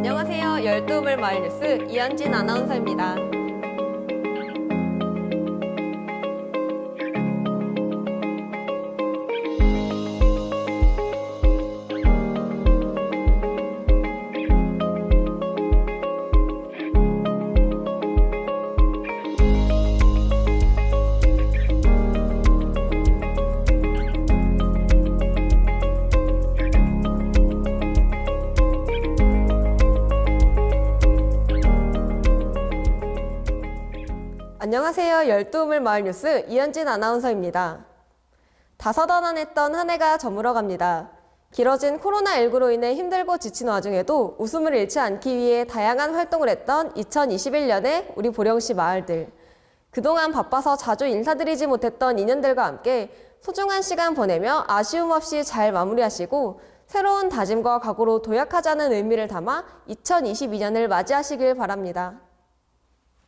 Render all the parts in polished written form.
안녕하세요. 열두물 마을 뉴스 이현진 아나운서입니다. 안녕하세요. 열두물 마을 뉴스 이현진 아나운서입니다. 다사다난했던 한 해가 저물어갑니다. 길어진 코로나19로 인해 힘들고 지친 와중에도 웃음을 잃지 않기 위해 다양한 활동을 했던 2021년의 우리 보령시 마을들. 그동안 바빠서 자주 인사드리지 못했던 인연들과 함께 소중한 시간 보내며 아쉬움 없이 잘 마무리하시고 새로운 다짐과 각오로 도약하자는 의미를 담아 2022년을 맞이하시길 바랍니다.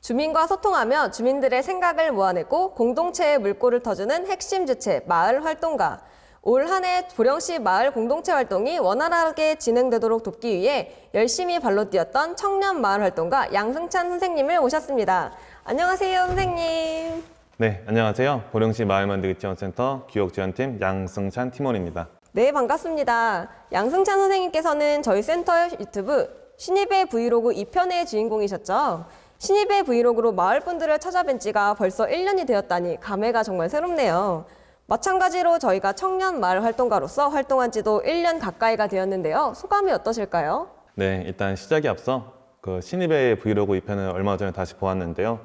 주민과 소통하며 주민들의 생각을 모아내고 공동체의 물꼬를 터주는 핵심 주체 마을 활동가. 올 한 해 보령시 마을 공동체 활동이 원활하게 진행되도록 돕기 위해 열심히 발로 뛰었던 청년 마을 활동가 양승찬 선생님을 모셨습니다. 안녕하세요, 선생님. 네, 안녕하세요. 보령시 마을만들기 지원센터 교육지원팀 양승찬 팀원입니다. 네, 반갑습니다. 양승찬 선생님께서는 저희 센터 유튜브 신입의 브이로그 2편의 주인공이셨죠. 신입의 브이로그로 마을분들을 찾아뵌 지가 벌써 1년이 되었다니 감회가 정말 새롭네요. 마찬가지로 저희가 청년 마을 활동가로서 활동한 지도 1년 가까이가 되었는데요. 소감이 어떠실까요? 네, 일단 시작에 앞서 신입의 브이로그 2편을 얼마 전에 다시 보았는데요.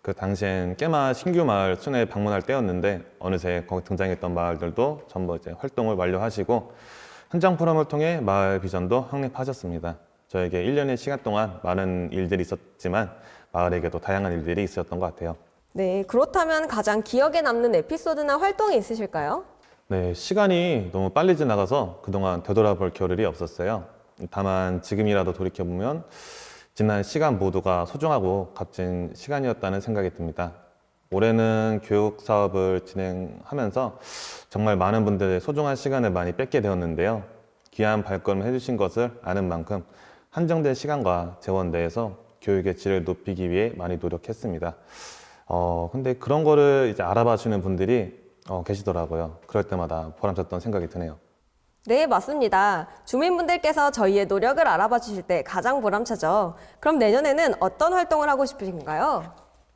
그 당시엔 깨마 신규 마을 순회 방문할 때였는데 어느새 거기 등장했던 마을들도 전부 이제 활동을 완료하시고 현장 포럼을 통해 마을 비전도 확립하셨습니다. 저에게 1년의 시간 동안 많은 일들이 있었지만 마을에게도 다양한 일들이 있었던 것 같아요. 네, 그렇다면 가장 기억에 남는 에피소드나 활동이 있으실까요? 네, 시간이 너무 빨리 지나가서 그동안 되돌아볼 겨를이 없었어요. 다만 지금이라도 돌이켜보면 지난 시간 모두가 소중하고 값진 시간이었다는 생각이 듭니다. 올해는 교육 사업을 진행하면서 정말 많은 분들의 소중한 시간을 많이 뺏게 되었는데요. 귀한 발걸음 해주신 것을 아는 만큼 한정된 시간과 재원 내에서 교육의 질을 높이기 위해 많이 노력했습니다. 근데 그런 거를 이제 알아봐 주는 분들이 계시더라고요. 그럴 때마다 보람찼던 생각이 드네요. 네, 맞습니다. 주민분들께서 저희의 노력을 알아봐 주실 때 가장 보람차죠. 그럼 내년에는 어떤 활동을 하고 싶으신가요?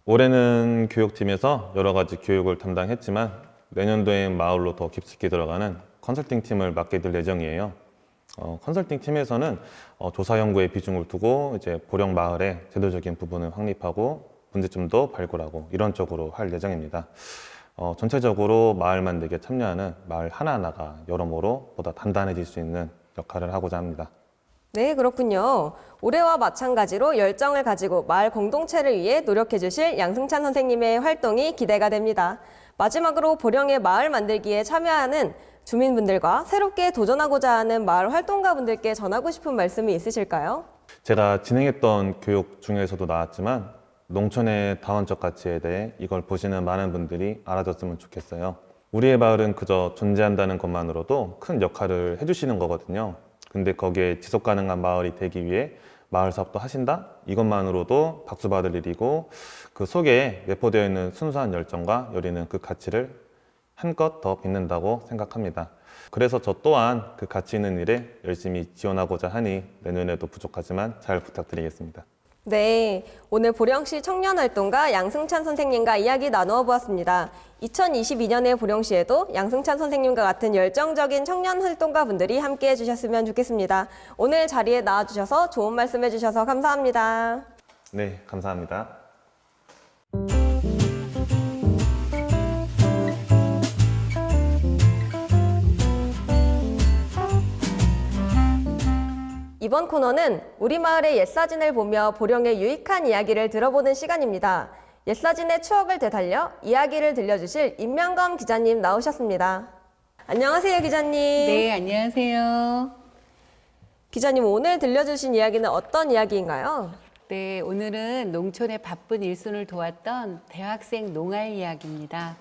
올해는 교육팀에서 여러 가지 교육을 담당했지만 내년도엔 마을로 더 깊숙이 들어가는 컨설팅 팀을 맡게 될 예정이에요. 컨설팅 팀에서는 조사 연구에 비중을 두고 이제 보령 마을의 제도적인 부분을 확립하고 문제점도 발굴하고 이런 쪽으로 할 예정입니다. 전체적으로 마을 만들기에 참여하는 마을 하나하나가 여러모로 보다 단단해질 수 있는 역할을 하고자 합니다. 네, 그렇군요. 올해와 마찬가지로 열정을 가지고 마을 공동체를 위해 노력해 주실 양승찬 선생님의 활동이 기대가 됩니다. 마지막으로 보령의 마을 만들기에 참여하는 주민분들과 새롭게 도전하고자 하는 마을 활동가분들께 전하고 싶은 말씀이 있으실까요? 제가 진행했던 교육 중에서도 나왔지만 농촌의 다원적 가치에 대해 이걸 보시는 많은 분들이 알아줬으면 좋겠어요. 우리의 마을은 그저 존재한다는 것만으로도 큰 역할을 해주시는 거거든요. 근데 거기에 지속 가능한 마을이 되기 위해 마을 사업도 하신다? 이것만으로도 박수 받을 일이고 그 속에 내포되어 있는 순수한 열정과 여리는 그 가치를 한껏 더 빛낸다고 생각합니다. 그래서 저 또한 그 가치 있는 일에 열심히 지원하고자 하니 내년에도 부족하지만 잘 부탁드리겠습니다. 네, 오늘 보령시 청년활동가 양승찬 선생님과 이야기 나누어 보았습니다. 2022년의 보령시에도 양승찬 선생님과 같은 열정적인 청년활동가 분들이 함께 해주셨으면 좋겠습니다. 오늘 자리에 나와주셔서 좋은 말씀 해주셔서 감사합니다. 네, 감사합니다. 이번 코너는 우리 마을의 옛사진을 보며 보령의 유익한 이야기를 들어보는 시간입니다. 옛사진의 추억을 되살려 이야기를 들려주실 임명검 기자님 나오셨습니다. 안녕하세요, 기자님. 네, 안녕하세요. 기자님, 오늘 들려주신 이야기는 어떤 이야기인가요? 네, 오늘은 농촌의 바쁜 일손을 도왔던 대학생 농활 이야기입니다.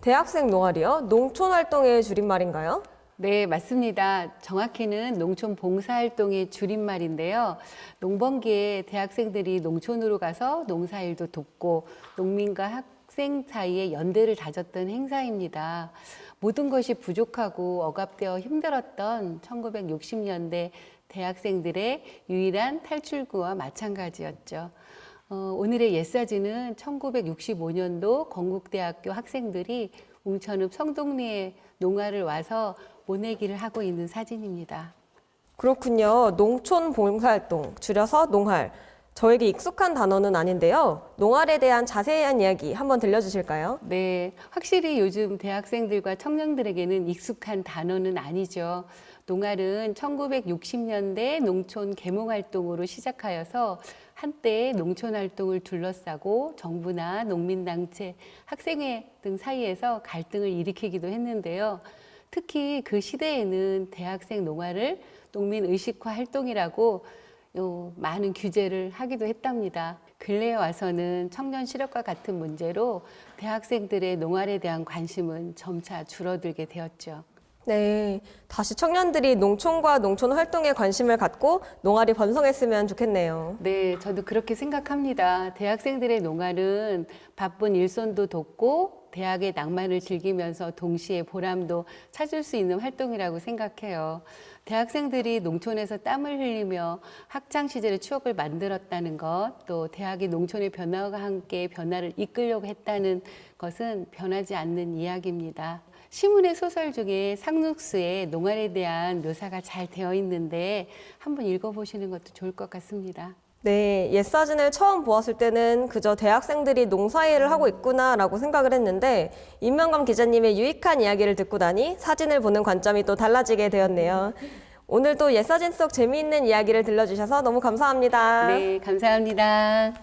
대학생 농활이요? 농촌 활동의 줄임말인가요? 네, 맞습니다. 정확히는 농촌 봉사활동의 줄임말인데요. 농번기에 대학생들이 농촌으로 가서 농사일도 돕고 농민과 학생 사이에 연대를 다졌던 행사입니다. 모든 것이 부족하고 억압되어 힘들었던 1960년대 대학생들의 유일한 탈출구와 마찬가지였죠. 오늘의 옛사진은 1965년도 건국대학교 학생들이 웅천읍 성동리에 농아를 와서 모내기를 하고 있는 사진입니다. 그렇군요. 농촌 봉사활동, 줄여서 농활. 저에게 익숙한 단어는 아닌데요. 농활에 대한 자세한 이야기 한번 들려주실까요? 네, 확실히 요즘 대학생들과 청년들에게는 익숙한 단어는 아니죠. 농활은 1960년대 농촌 계몽활동으로 시작하여서 한때 농촌활동을 둘러싸고 정부나 농민단체, 학생회 등 사이에서 갈등을 일으키기도 했는데요. 특히 그 시대에는 대학생 농활을 농민의식화 활동이라고 많은 규제를 하기도 했답니다. 근래에 와서는 청년 실업과 같은 문제로 대학생들의 농활에 대한 관심은 점차 줄어들게 되었죠. 네, 다시 청년들이 농촌과 농촌 활동에 관심을 갖고 농활이 번성했으면 좋겠네요. 네, 저도 그렇게 생각합니다. 대학생들의 농활은 바쁜 일손도 돕고 대학의 낭만을 즐기면서 동시에 보람도 찾을 수 있는 활동이라고 생각해요. 대학생들이 농촌에서 땀을 흘리며 학창 시절의 추억을 만들었다는 것, 또 대학이 농촌의 변화와 함께 변화를 이끌려고 했다는 것은 변하지 않는 이야기입니다. 시문의 소설 중에 상록수에 농활에 대한 묘사가 잘 되어 있는데 한번 읽어보시는 것도 좋을 것 같습니다. 네, 옛사진을 처음 보았을 때는 그저 대학생들이 농사일을 하고 있구나라고 생각을 했는데 임명감 기자님의 유익한 이야기를 듣고 나니 사진을 보는 관점이 또 달라지게 되었네요. 오늘도 옛사진 속 재미있는 이야기를 들려주셔서 너무 감사합니다. 네, 감사합니다.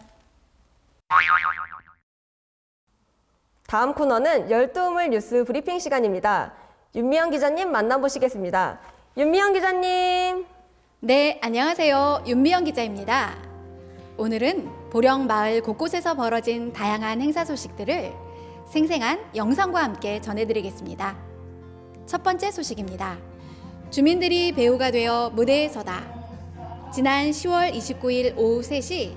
다음 코너는 열두우물 뉴스 브리핑 시간입니다. 윤미영 기자님 만나보시겠습니다. 윤미영 기자님. 네, 안녕하세요. 윤미영 기자입니다. 오늘은 보령 마을 곳곳에서 벌어진 다양한 행사 소식들을 생생한 영상과 함께 전해드리겠습니다. 첫 번째 소식입니다. 주민들이 배우가 되어 무대에 서다. 지난 10월 29일 오후 3시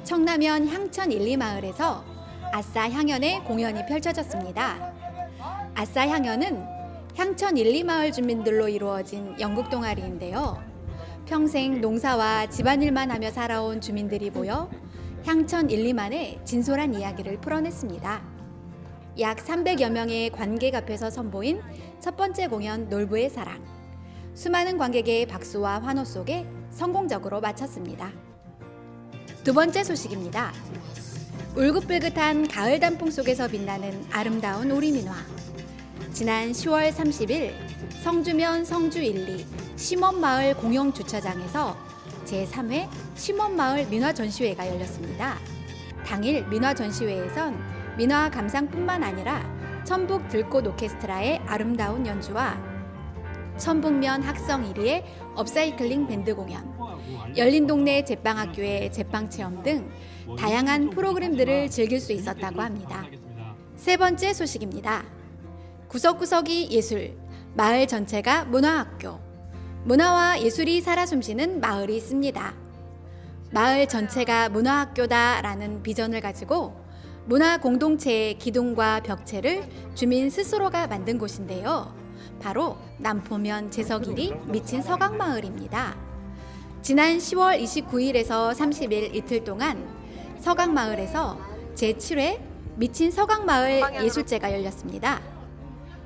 청라면 향천 1, 2마을에서 아싸 향연의 공연이 펼쳐졌습니다. 아싸 향연은 향천 1, 2마을 주민들로 이루어진 연극 동아리인데요. 평생 농사와 집안일만 하며 살아온 주민들이 모여 향천 1, 2만의 진솔한 이야기를 풀어냈습니다. 약 300여 명의 관객 앞에서 선보인 첫 번째 공연 놀부의 사랑. 수많은 관객의 박수와 환호 속에 성공적으로 마쳤습니다. 두 번째 소식입니다. 울긋불긋한 가을 단풍 속에서 빛나는 아름다운 우리 민화. 지난 10월 30일 성주면 성주 1, 2 심원마을 공영주차장에서 제3회 심원마을 민화전시회가 열렸습니다. 당일 민화전시회에선 민화 감상뿐만 아니라 천북 들꽃 오케스트라의 아름다운 연주와 천북면 학성 1위의 업사이클링 밴드 공연, 열린동네 제빵학교의 제빵체험 등 다양한 프로그램들을 즐길 수 있었다고 합니다. 세 번째 소식입니다. 구석구석이 예술, 마을 전체가 문화학교. 문화와 예술이 살아 숨쉬는 마을이 있습니다. 마을 전체가 문화학교다라는 비전을 가지고 문화 공동체의 기둥과 벽체를 주민 스스로가 만든 곳인데요. 바로 남포면 제석일이 미친 서강마을입니다. 지난 10월 29일에서 30일 이틀 동안 서강마을에서 제7회 미친 서강마을 예술제가 열렸습니다.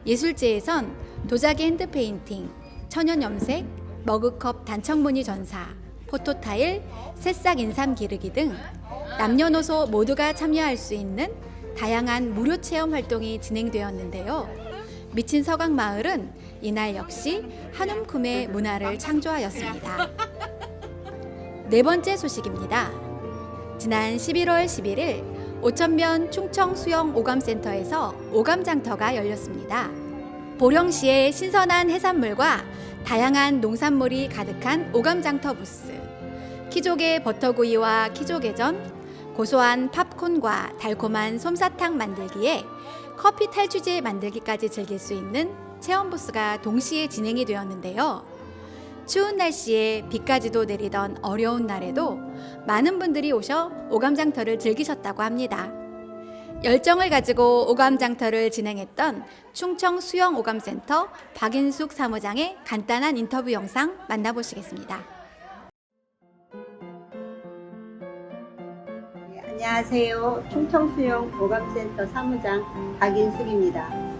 예술제에선 도자기 핸드페인팅, 천연염색, 머그컵 단청무늬 전사, 포토타일, 새싹 인삼 기르기 등 남녀노소 모두가 참여할 수 있는 다양한 무료 체험 활동이 진행되었는데요. 미친 서강마을은 이날 역시 한움큼의 문화를 창조하였습니다. 네 번째 소식입니다. 지난 11월 11일 오천면 충청 수영 오감센터에서 오감장터가 열렸습니다. 보령시의 신선한 해산물과 다양한 농산물이 가득한 오감장터 부스, 키조개 버터구이와 키조개전, 고소한 팝콘과 달콤한 솜사탕 만들기에 커피 탈취제 만들기까지 즐길 수 있는 체험 부스가 동시에 진행이 되었는데요. 추운 날씨에 비까지도 내리던 어려운 날에도 많은 분들이 오셔 오감장터를 즐기셨다고 합니다. 열정을 가지고 오감장터를 진행했던 충청 수영오감센터 박인숙 사무장의 간단한 인터뷰 영상 만나보시겠습니다. 네, 안녕하세요. 충청수영오감센터 사무장 박인숙입니다.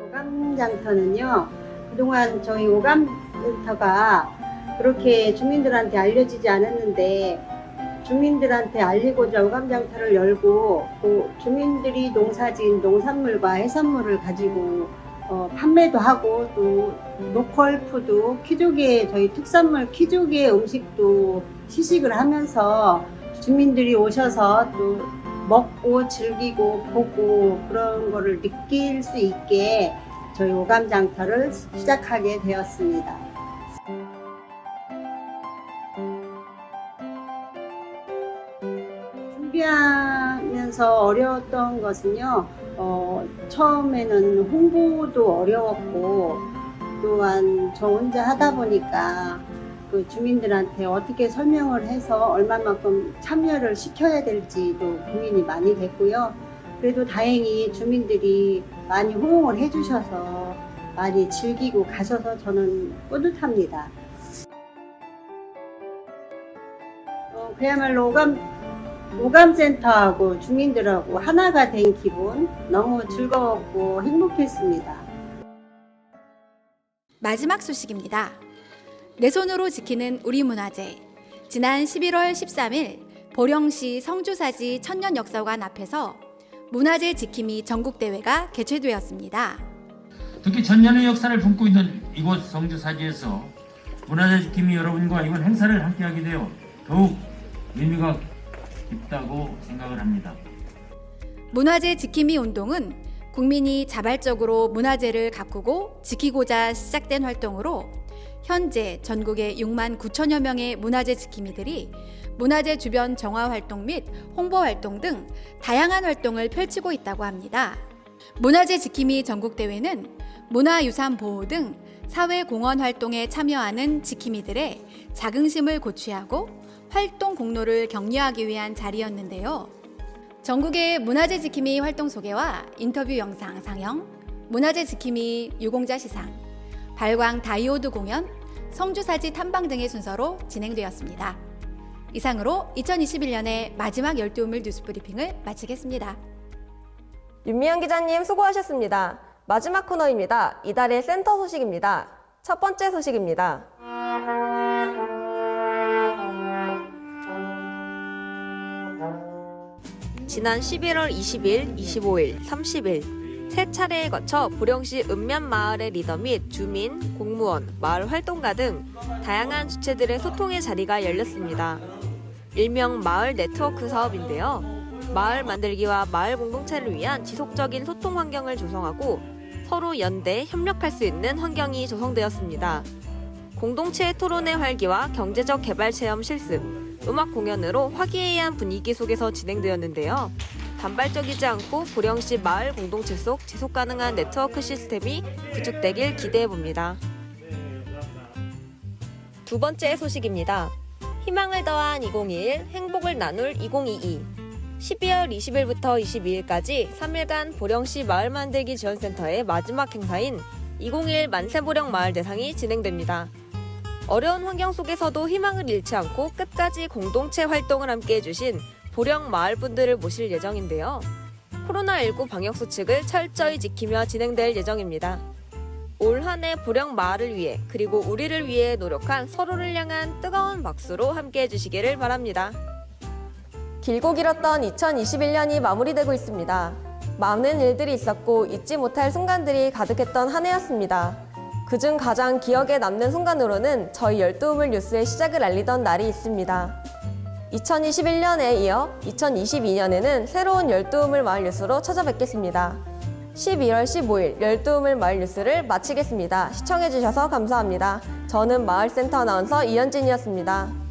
오감장터는요, 그동안 저희 오감센터가 그렇게 주민들한테 알려지지 않았는데 주민들한테 알리고자 오감장터를 열고 또 주민들이 농사지은 농산물과 해산물을 가지고 판매도 하고 또 로컬 푸드, 키조개, 저희 특산물 키조개 음식도 시식을 하면서 주민들이 오셔서 또 먹고 즐기고 보고 그런 거를 느낄 수 있게 저희 오감장터를 시작하게 되었습니다. 준비하면서 어려웠던 것은요, 처음에는 홍보도 어려웠고, 또한 저 혼자 하다 보니까 그 주민들한테 어떻게 설명을 해서 얼마만큼 참여를 시켜야 될지도 고민이 많이 됐고요. 그래도 다행히 주민들이 많이 호응을 해주셔서 많이 즐기고 가셔서 저는 뿌듯합니다. 그야말로 오감센터하고 주민들하고 하나가 된 기분, 너무 즐거웠고 행복했습니다. 마지막 소식입니다. 내 손으로 지키는 우리 문화재. 지난 11월 13일 보령시 성주사지 천년역사관 앞에서 문화재 지킴이 전국대회가 개최되었습니다. 특히 천년의 역사를 품고 있는 이곳 성주사지에서 문화재 지킴이 여러분과 이번 행사를 함께하게 되어 더욱 의미가 깊다고 생각을 합니다. 문화재 지킴이 운동은 국민이 자발적으로 문화재를 가꾸고 지키고자 시작된 활동으로 현재 전국의 6만 9천여 명의 문화재 지킴이들이 문화재 주변 정화 활동 및 홍보 활동 등 다양한 활동을 펼치고 있다고 합니다. 문화재 지킴이 전국대회는 문화유산 보호 등 사회공헌 활동에 참여하는 지킴이들의 자긍심을 고취하고 활동 공로를 격려하기 위한 자리였는데요. 전국의 문화재 지킴이 활동 소개와 인터뷰 영상 상영, 문화재 지킴이 유공자 시상, 발광 다이오드 공연, 성주사지 탐방 등의 순서로 진행되었습니다. 이상으로 2021년의 마지막 열두우물 뉴스 브리핑을 마치겠습니다. 윤미영 기자님 수고하셨습니다. 마지막 코너입니다. 이달의 센터 소식입니다. 첫 번째 소식입니다. 지난 11월 20일, 25일, 30일 세 차례에 거쳐 보령시 읍면마을의 리더 및 주민, 공무원, 마을 활동가 등 다양한 주체들의 소통의 자리가 열렸습니다. 일명 마을 네트워크 사업인데요. 마을 만들기와 마을 공동체를 위한 지속적인 소통 환경을 조성하고 서로 연대, 협력할 수 있는 환경이 조성되었습니다. 공동체 토론의 활기와 경제적 개발 체험 실습, 음악 공연으로 화기애애한 분위기 속에서 진행되었는데요. 단발적이지 않고 보령시 마을 공동체 속 지속 가능한 네트워크 시스템이 구축되길 기대해봅니다. 두 번째 소식입니다. 희망을 더한 2021, 행복을 나눌 2022. 12월 20일부터 22일까지 3일간 보령시 마을 만들기 지원센터의 마지막 행사인 2021 만세보령 마을 대상이 진행됩니다. 어려운 환경 속에서도 희망을 잃지 않고 끝까지 공동체 활동을 함께 해주신 보령 마을 분들을 모실 예정인데요. 코로나19 방역수칙을 철저히 지키며 진행될 예정입니다. 올 한 해 보령 마을을 위해 그리고 우리를 위해 노력한 서로를 향한 뜨거운 박수로 함께 해주시기를 바랍니다. 길고 길었던 2021년이 마무리되고 있습니다. 많은 일들이 있었고 잊지 못할 순간들이 가득했던 한 해였습니다. 그중 가장 기억에 남는 순간으로는 저희 열두우물 뉴스의 시작을 알리던 날이 있습니다. 2021년에 이어 2022년에는 새로운 열두우물 마을 뉴스로 찾아뵙겠습니다. 12월 15일 열두우물 마을 뉴스를 마치겠습니다. 시청해주셔서 감사합니다. 저는 마을센터 아나운서 이현진이었습니다.